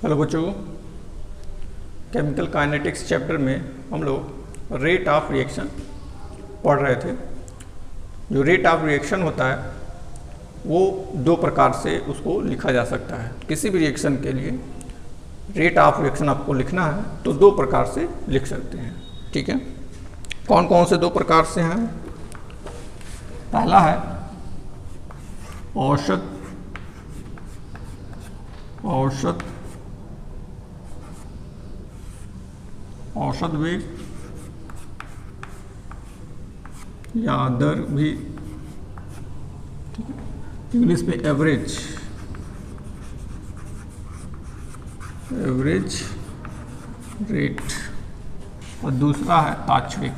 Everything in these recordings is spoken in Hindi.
हेलो बच्चों, केमिकल काइनेटिक्स चैप्टर में हम लोग रेट ऑफ रिएक्शन पढ़ रहे थे। जो रेट ऑफ रिएक्शन होता है वो दो प्रकार से उसको लिखा जा सकता है। किसी भी रिएक्शन के लिए रेट ऑफ रिएक्शन आपको लिखना है तो दो प्रकार से लिख सकते हैं। ठीक है, कौन कौन से दो प्रकार से हैं? पहला है औसत वेग या दर भी, ठीक है, इंग्लिश में एवरेज रेट, और दूसरा है तात्क्षणिक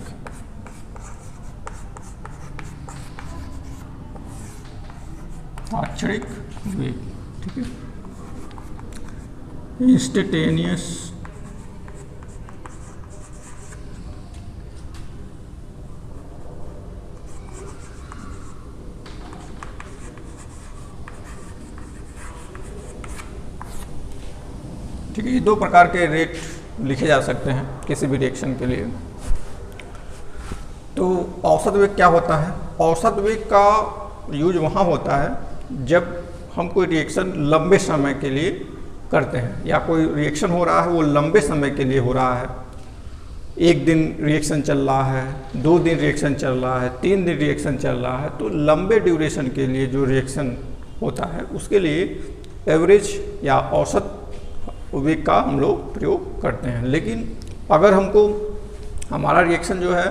वेग। ठीक है, इंस्टेंटेनियस ठीक है, ये दो प्रकार के रेट लिखे जा सकते हैं किसी भी रिएक्शन के लिए। तो औसत वेग क्या होता है? औसत वेग का यूज वहाँ होता है जब हम कोई रिएक्शन लंबे समय के लिए करते हैं, या कोई रिएक्शन हो रहा है वो लंबे समय के लिए हो रहा है। एक दिन रिएक्शन चल रहा है, 2 दिन रिएक्शन चल रहा है, 3 दिन रिएक्शन चल रहा है। तो लंबे ड्यूरेशन के लिए जो रिएक्शन होता है उसके लिए एवरेज या औसत वेग का हम लोग प्रयोग करते हैं। लेकिन अगर हमको हमारा रिएक्शन जो है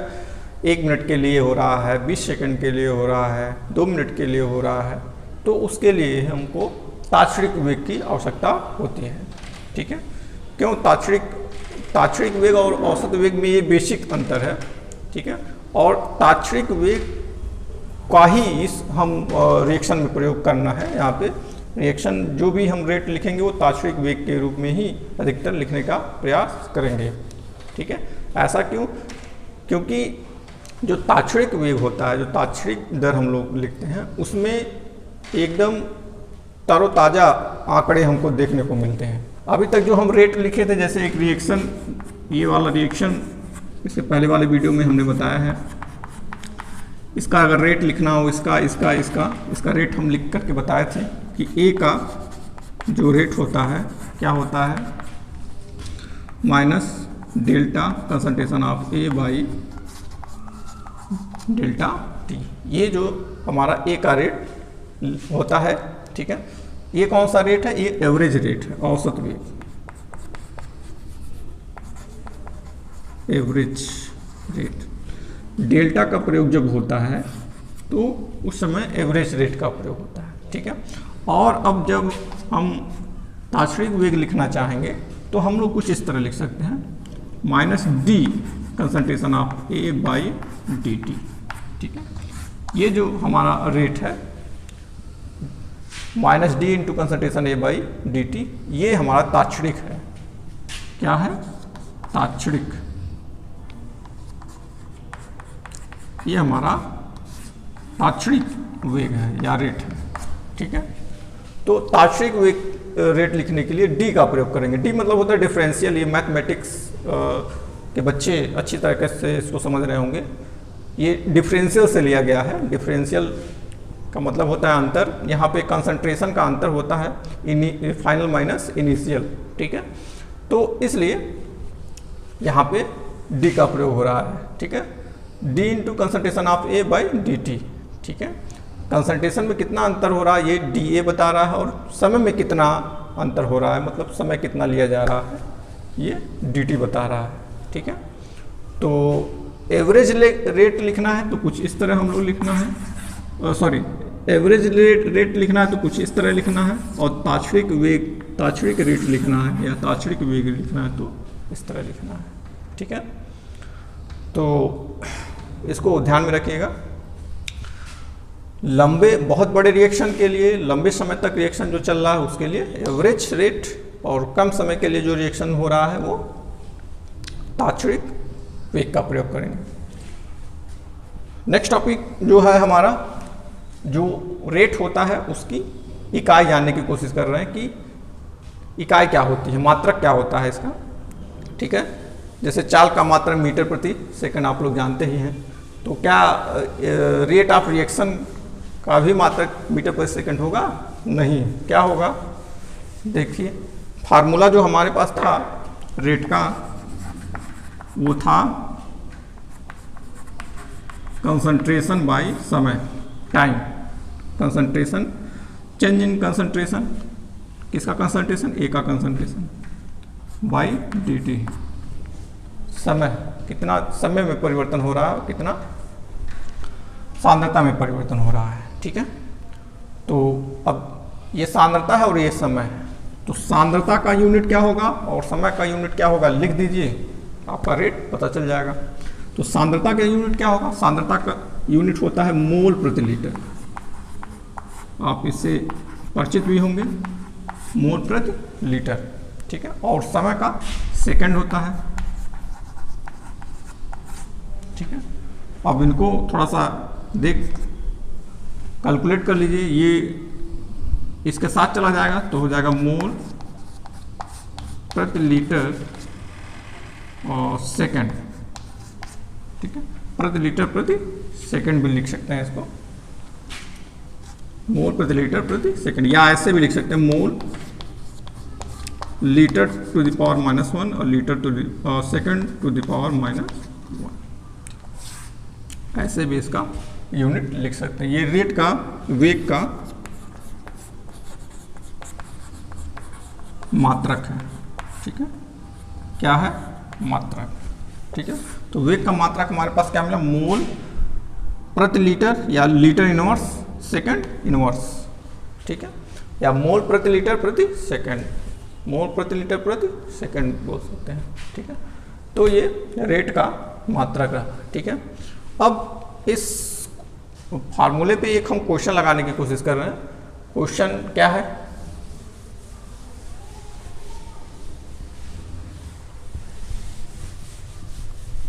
1 मिनट के लिए हो रहा है, 20 सेकंड के लिए हो रहा है, 2 मिनट के लिए हो रहा है, तो उसके लिए हमको तात्क्षणिक वेग की आवश्यकता होती है। ठीक है, क्यों? तात्क्षणिक वेग और औसत वेग में ये बेसिक अंतर है। ठीक है, और तात्क्षणिक वेग का ही इस हम रिएक्शन में प्रयोग करना है। यहाँ पे रिएक्शन जो भी हम रेट लिखेंगे वो तात्क्षणिक वेग के रूप में ही अधिकतर लिखने का प्रयास करेंगे। ठीक है, ऐसा क्यों? क्योंकि जो तात्क्षणिक वेग होता है, जो तात्क्षणिक दर हम लोग लिखते हैं, उसमें एकदम तरोताज़ा आंकड़े हमको देखने को मिलते हैं। अभी तक जो हम रेट लिखे थे, जैसे एक रिएक्शन, ये वाला रिएक्शन इससे पहले वाले वीडियो में हमने बताया है, इसका अगर रेट लिखना हो, इसका रेट हम लिख करके बताए थे कि ए का जो रेट होता है क्या होता है, minus delta concentration of A by delta T. ये जो हमारा ए का रेट होता है, ठीक है, ये कौन सा रेट है? ये एवरेज रेट है, औसत वेग, एवरेज रेट। डेल्टा का प्रयोग जब होता है तो उस समय एवरेज रेट का प्रयोग होता है। ठीक है, और अब जब हम तात्क्षणिक वेग लिखना चाहेंगे तो हम लोग कुछ इस तरह लिख सकते हैं, minus D concentration of A by D T. ठीक है, ये जो हमारा रेट है minus D into concentration A by D T, ये हमारा तात्क्षणिक है। क्या है? तात्क्षणिक। ये हमारा तात्क्षणिक वेग है या रेट है। ठीक है, तो तात्क्षणिक वेग रेट लिखने के लिए डी का प्रयोग करेंगे। डी मतलब होता है डिफरेंशियल। ये मैथमेटिक्स के बच्चे अच्छी तरीके से इसको समझ रहे होंगे। ये डिफरेंशियल से लिया गया है। डिफरेंशियल का मतलब होता है अंतर। यहाँ पे कंसंट्रेशन का अंतर होता है, फाइनल माइनस इनिशियल। ठीक है, तो इसलिए यहाँ पे डी का प्रयोग हो रहा है। ठीक है, D into concentration of A by D T. ठीक है, कंसंट्रेशन में कितना अंतर हो रहा है ये डी ए बता रहा है, और समय में कितना अंतर हो रहा है, मतलब समय कितना लिया जा रहा है, ये डी टी बता रहा है। ठीक है, तो एवरेज रेट लिखना है तो कुछ इस तरह हम लोग लिखना है, एवरेज रेट लिखना है तो कुछ इस तरह लिखना है, और तात्क्षणिक रेट लिखना है या तात्क्षणिक वेग लिखना है तो इस तरह लिखना है। ठीक है, तो इसको ध्यान में रखिएगा। बहुत बड़े रिएक्शन के लिए, लंबे समय तक रिएक्शन जो चल रहा है उसके लिए एवरेज रेट, और कम समय के लिए जो रिएक्शन हो रहा है वो तात्क्षणिक वेग का प्रयोग करेंगे। नेक्स्ट टॉपिक जो है हमारा, जो रेट होता है उसकी इकाई जानने की कोशिश कर रहे हैं कि इकाई क्या होती है, मात्रक क्या होता है इसका, ठीक है। जैसे चाल का मात्रक मीटर प्रति सेकंड आप लोग जानते ही हैं, तो क्या रेट ऑफ रिएक्शन का भी मात्रक मीटर प्रति सेकंड होगा? नहीं, क्या होगा? देखिए फार्मूला जो हमारे पास था रेट का, वो था कंसंट्रेशन बाय समय, time, concentration, change in concentration, किसका कंसंट्रेशन? ए का कंसंट्रेशन, बाय dt, समय, कितना समय में परिवर्तन हो रहा है, कितना सांद्रता में परिवर्तन हो रहा है, ठीक है। तो अब ये सांद्रता है और ये समय है, तो सांद्रता का यूनिट क्या होगा और समय का यूनिट क्या होगा, लिख दीजिए, आपका रेट पता चल जाएगा। तो सांद्रता का यूनिट क्या होगा? सांद्रता का यूनिट होता है मोल प्रति लीटर, आप इससे परिचित भी होंगे, मोल प्रति लीटर, ठीक है। और समय का सेकंड होता है, ठीक है। अब इनको थोड़ा सा कैलकुलेट कर लीजिए, ये इसके साथ चला जाएगा तो हो जाएगा मोल प्रति लीटर और सेकंड, ठीक है। प्रति लीटर प्रति सेकंड भी लिख सकते हैं इसको, मोल प्रति लीटर प्रति सेकंड, या ऐसे भी लिख सकते हैं mole litre to the power -1 और litre to the second to the power -1, ऐसे भी इसका यूनिट लिख सकते हैं। ये रेट का, वेग का मात्रक है, ठीक है। क्या है? मात्रक, ठीक है। तो वेग का मात्रक हमारे पास क्या मिला? मोल प्रति लीटर या लीटर इनवर्स सेकंड इनवर्स, ठीक है, या मोल प्रति लीटर प्रति सेकंड, मोल प्रति लीटर प्रति सेकंड बोल सकते हैं, ठीक है। तो ये रेट का मात्रक है, ठीक है। अब इस फार्मूले पे एक हम क्वेश्चन लगाने की कोशिश कर रहे हैं। क्वेश्चन क्या है?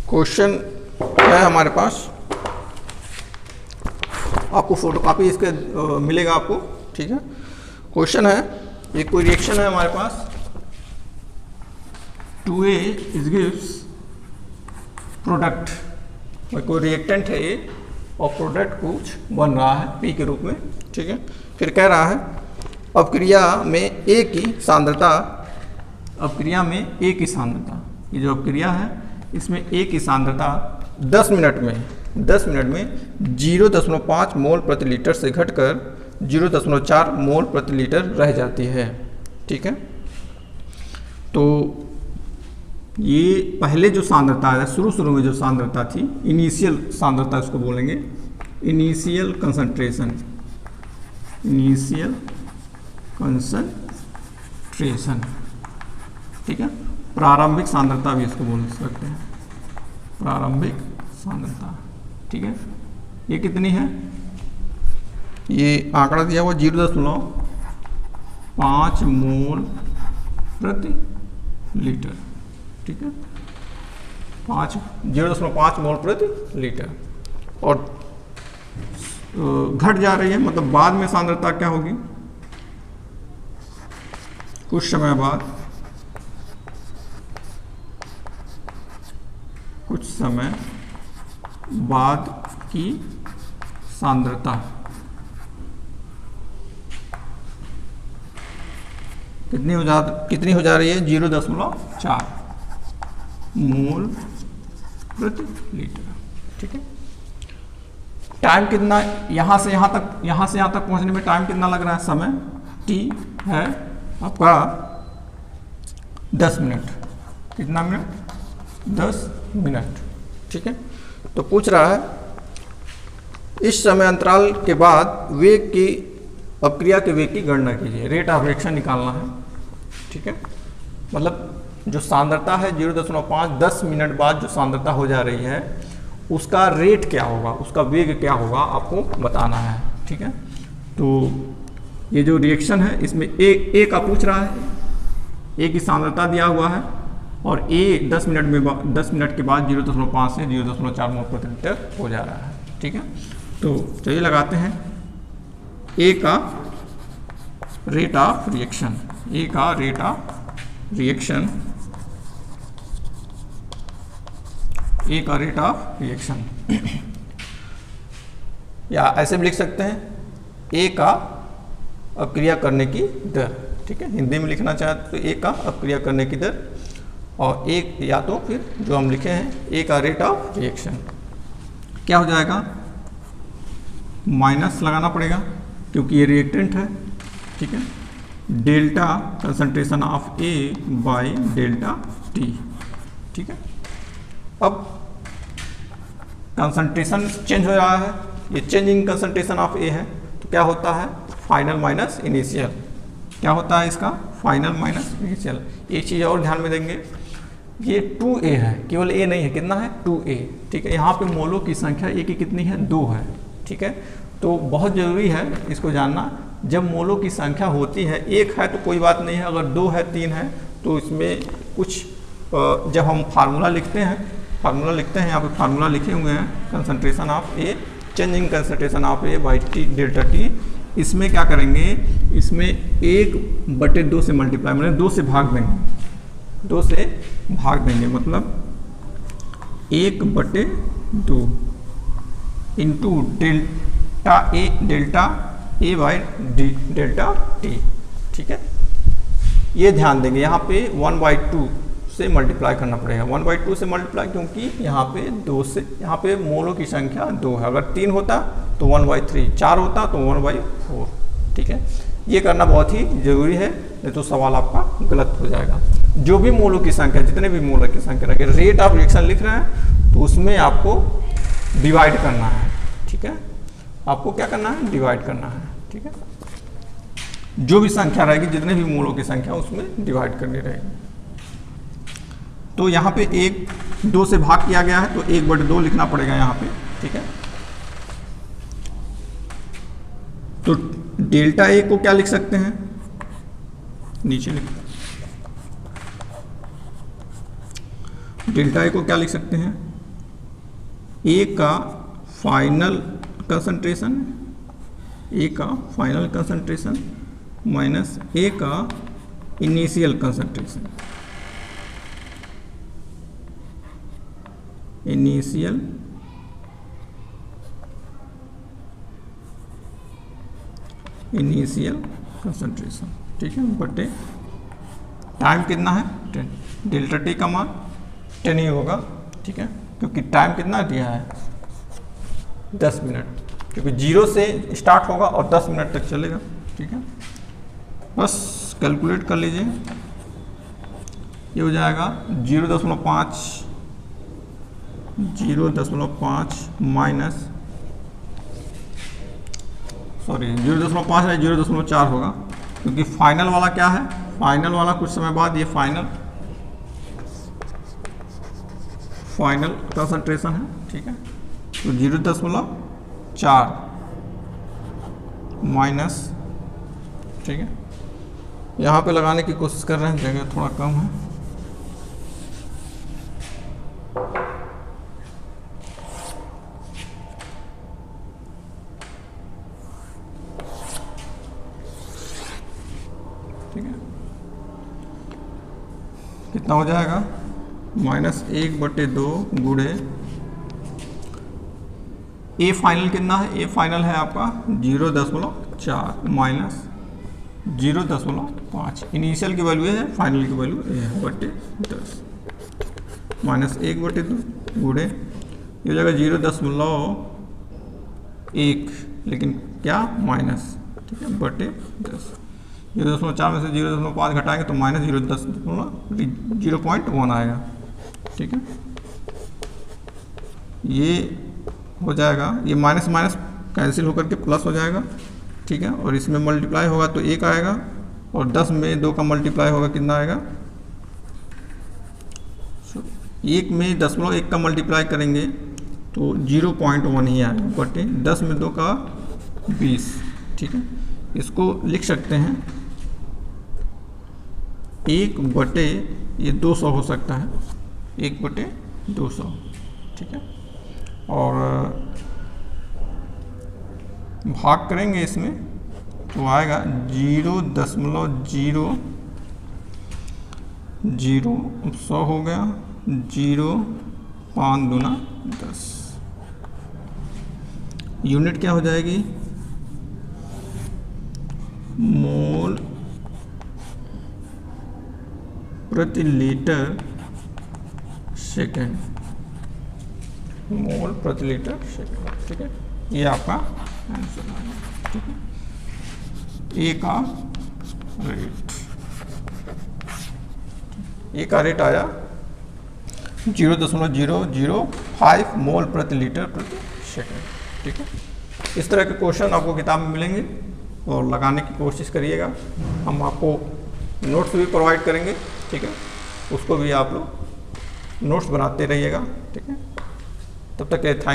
क्वेश्चन है हमारे पास, आपको फोटोकॉपी इसके मिलेगा आपको, ठीक है। क्वेश्चन है, एक कोई रिएक्शन है हमारे पास, 2A इज गिव्स प्रोडक्ट, कोई रिएक्टेंट है ये और प्रोडक्ट कुछ बन रहा है P के रूप में, ठीक है। फिर कह रहा है अपक्रिया में A की सांद्रता, अपक्रिया में A की सांद्रता, ये जो अपक्रिया है इसमें A की सांद्रता 10 मिनट में 0.5 मोल प्रति लीटर से घटकर 0.4 मोल प्रति लीटर रह जाती है, ठीक है। तो ये पहले जो सांद्रता है, शुरू में जो सांद्रता थी, इनिशियल सांद्रता इसको बोलेंगे, इनिशियल कंसंट्रेशन, ठीक है। प्रारंभिक सांद्रता भी इसको बोल सकते हैं, प्रारंभिक सांद्रता, ठीक है। ये कितनी है? ये आंकड़ा दिया हुआ 0.5 मोल प्रति लीटर, ठीक है, 0.5 मोल प्रति लीटर, और घट जा रही है, मतलब बाद में सांद्रता क्या होगी? कुछ समय बाद की सांद्रता कितनी हो जा रही है? 0.4 मोल प्रति लीटर, ठीक है। टाइम कितना, यहाँ से यहाँ तक पहुँचने में टाइम कितना लग रहा है? समय t है आपका 10 मिनट, कितना मिनट? 10 मिनट, ठीक है। तो पूछ रहा है इस समय अंतराल के बाद वेग की, अपक्रिया के वेग की गणना कीजिए, रेट ऑफ रिएक्शन निकालना है, ठीक है। मतलब जो सांद्रता है 0.5, 10 मिनट बाद जो सांद्रता हो जा रही है उसका रेट क्या होगा, उसका वेग क्या होगा, आपको बताना है, ठीक है। तो ये जो रिएक्शन है इसमें ए का पूछ रहा है, ए की सांद्रता दिया हुआ है और ए 10 मिनट के बाद 0.5 से 0.4 मोल प्रति लीटर हो जा रहा है, ठीक है। तो चलिए लगाते हैं ए का रेट ऑफ रिएक्शन। ए का रेट ऑफ रिएक्शन, ए का रेट ऑफ रिएक्शन, या ऐसे भी लिख सकते हैं ए का अक्रिया करने की दर। ठीक है, हिंदी में लिखना चाहे तो ए का अक्रिया करने की दर, और एक या तो फिर जो हम लिखे हैं ए का रेट ऑफ रिएक्शन। क्या हो जाएगा, माइनस लगाना पड़ेगा क्योंकि ये रिएक्टेंट है। ठीक है, delta concentration of A by delta T. ठीक है, अब कंसंट्रेशन चेंज हो रहा है, ये चेंज इन कंसंट्रेशन ऑफ ए है, तो क्या होता है, फाइनल माइनस इनिशियल। क्या होता है इसका, फाइनल माइनस इनिशियल। एक चीज़ और ध्यान में देंगे, ये 2a है, केवल a नहीं है, कितना है 2a। ठीक है, यहाँ पे मोलों की संख्या a की कितनी है, 2 है। ठीक है, तो बहुत ज़रूरी है इसको जानना, जब मोलों की संख्या होती है 1 है तो कोई बात नहीं है, अगर 2 है 3 है तो इसमें कुछ जब हम फार्मूला लिखते हैं, यहाँ पे फार्मूला लिखे हुए हैं, concentration of A, change in concentration of A by T delta T. इसमें क्या करेंगे, इसमें 1/2 से मल्टीप्लाई, मतलब 2 से भाग देंगे, 2 से भाग देंगे, मतलब 1/2 into delta A by delta T. ठीक है, ये ध्यान देंगे, यहाँ पे 1/2 से मल्टीप्लाई करना पड़ेगा, 1/2 से मल्टीप्लाई, क्योंकि यहाँ पे 2 से, यहाँ पे मोलों की संख्या 2 है, अगर 3 होता तो 1/3, 4 होता तो 1/4। ठीक है, ये करना बहुत ही जरूरी है, नहीं तो सवाल आपका गलत हो जाएगा। जो भी मोलों की संख्या, जितने भी मोलों की संख्या रखे, रेट ऑफ रिएक्शन लिख रहे हैं तो उसमें आपको डिवाइड करना है। ठीक है, आपको क्या करना है, डिवाइड करना है। ठीक है, जो भी संख्या रहेगी, जितने भी मोलों की संख्या, उसमें डिवाइड करनी रहेगी। तो यहाँ पे 1/2 से भाग किया गया है तो 1/2 लिखना पड़ेगा यहाँ पे। ठीक है, तो डेल्टा ए को क्या लिख सकते हैं, नीचे लिख, डेल्टा ए को क्या लिख सकते हैं, ए का फाइनल कंसंट्रेशन, ए का फाइनल कंसंट्रेशन माइनस ए का इनिशियल कंसंट्रेशन, इनिशियल कंसंट्रेशन। ठीक है, बटे टाइम कितना है 10, डेल्टा टी का मान 10 ही होगा। ठीक है, क्योंकि टाइम कितना दिया है 10 मिनट, क्योंकि 0 से स्टार्ट होगा और 10 मिनट तक चलेगा। ठीक है, बस कैलकुलेट कर लीजिए, ये हो जाएगा 0.5 माइनस, सॉरी 0.5 है, 0.4 होगा, क्योंकि फाइनल वाला क्या है, फाइनल वाला कुछ समय बाद ये फाइनल कंसंट्रेशन है। ठीक है, तो 0.4 माइनस, ठीक है, यहाँ पे लगाने की कोशिश कर रहे हैं, जगह थोड़ा कम है, ठीक है, कितना हो जाएगा, -1/2 गुणे ए फाइनल कितना है, ए फाइनल है आपका 0.4 माइनस 0.5, इनिशियल की वैल्यू है, फाइनल की वैल्यू है बटे 10 -1/2 गुणे, ये हो जाएगा 0.1, लेकिन क्या माइनस, ठीक है, बटे 10। 0.4 में से 0.5 घटाएंगे तो -0.1 आएगा। ठीक है, ये हो जाएगा, ये माइनस माइनस कैंसिल होकर के प्लस हो जाएगा। ठीक है, और इसमें मल्टीप्लाई होगा तो 1 आएगा, और 10 में 2 का मल्टीप्लाई होगा, कितना आएगा, 1 में 0.1 का मल्टीप्लाई करेंगे तो 0.1 ही आएगा, बटे 10 में 2 का 20। ठीक है, इसको लिख सकते हैं 1/, ये 200 हो सकता है, 1/200। ठीक है, और भाग करेंगे इसमें तो आएगा 0.0 0 100 हो गया, 0 5 दूना 10। यूनिट क्या हो जाएगी, मोल प्रति लीटर सेकेंड, मोल प्रति लीटर सेकेंड। ठीक है, ये आपका आंसर आ गया। ठीक है, ए का रेट, ए का रेट आया 0.005 मोल प्रति लीटर प्रति सेकेंड। ठीक है, इस तरह के क्वेश्चन आपको किताब में मिलेंगे और लगाने की कोशिश करिएगा। हम आपको नोट्स भी प्रोवाइड करेंगे। ठीक है, उसको भी आप लोग नोट्स बनाते रहिएगा। ठीक है, तब तक थैंक यू।